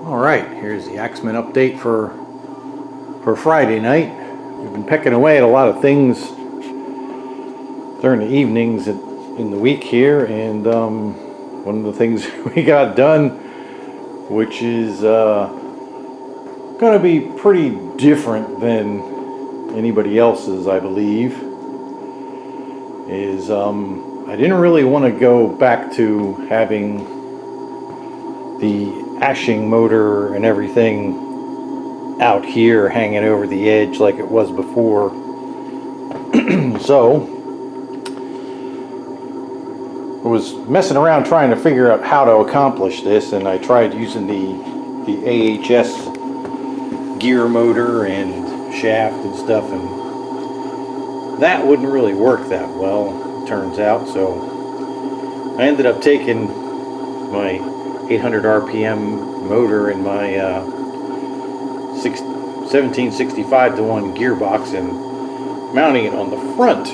Alright, here's the Axeman update for Friday night. We've been pecking away at a lot of things during the evenings in the week here, and one of the things we got done, which is going to be pretty different than anybody else's, I believe, is I didn't really want to go back to having the ashing motor and everything out here hanging over the edge like it was before. So I was messing around trying to figure out how to accomplish this, and I tried using the AHS gear motor and shaft and stuff, and that wouldn't really work that well, it turns out. So I ended up taking my 800 RPM motor in my 1765 to 1 gearbox and mounting it on the front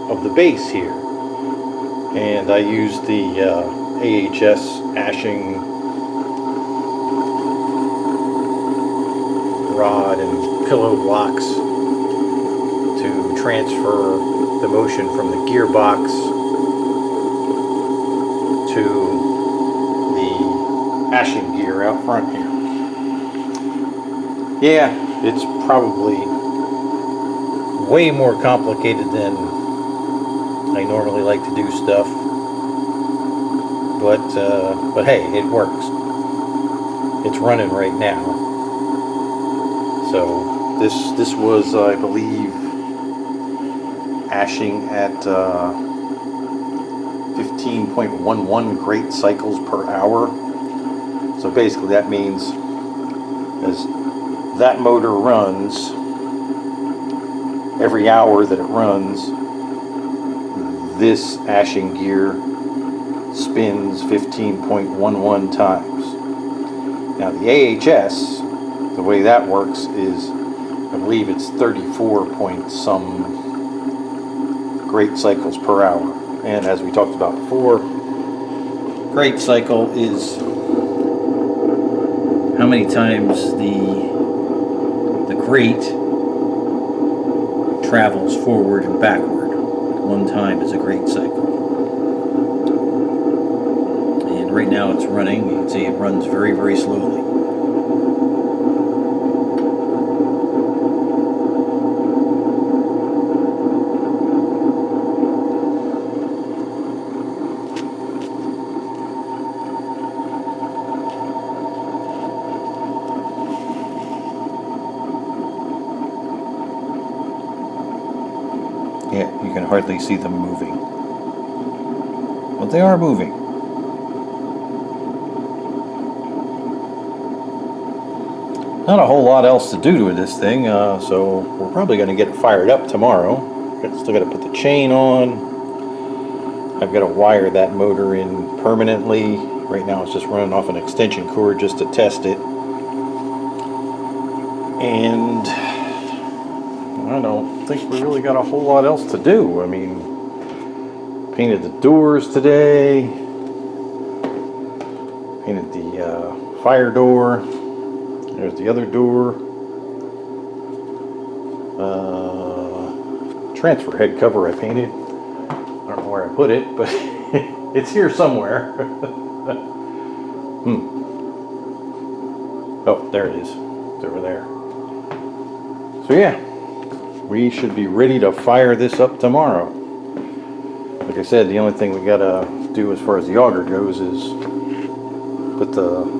of the base here. And I used the AHS ashing rod and pillow blocks to transfer the motion from the gearbox to ashing gear out front here. Yeah, it's probably way more complicated than I normally like to do stuff, but hey, it works. It's running right now. So this was, I believe, ashing at 15.11 Grate cycles per hour. So basically that means as that motor runs, every hour that it runs, this ashing gear spins 15.11 times. Now the AHS, the way that works is, I believe it's 34 point some Grate cycles per hour. And as we talked about before, Grate cycle is how many times the grate travels forward and backward. One time is a grate cycle. And right now it's running. You can see it runs very, very slowly. Yeah, you can hardly see them moving. But they are moving. Not a whole lot else to do with this thing, so we're probably going to get it fired up tomorrow. Still got to put the chain on. I've got to wire that motor in permanently. Right now it's just running off an extension cord just to test it. And I don't think we really got a whole lot else to do. I mean, painted the doors today, painted the fire door. There's the other door. Transfer head cover I painted. I don't know where I put it, but it's here somewhere. Oh, there it is. It's over there. So yeah, we should be ready to fire this up tomorrow. Like I said, the only thing we gotta do as far as the auger goes is put the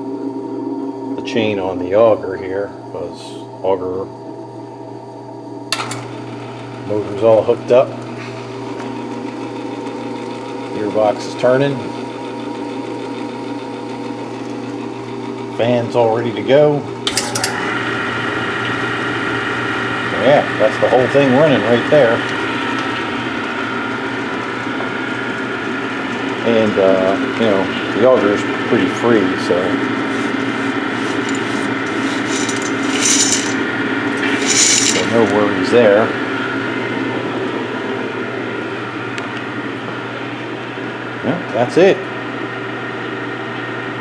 chain on the auger here, because auger motor's all hooked up. Gearbox is turning. Fan's all ready to go. Yeah, that's the whole thing running right there. And, you know, the auger is pretty free, so no worries there. Yeah, that's it.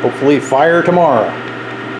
Hopefully fire tomorrow.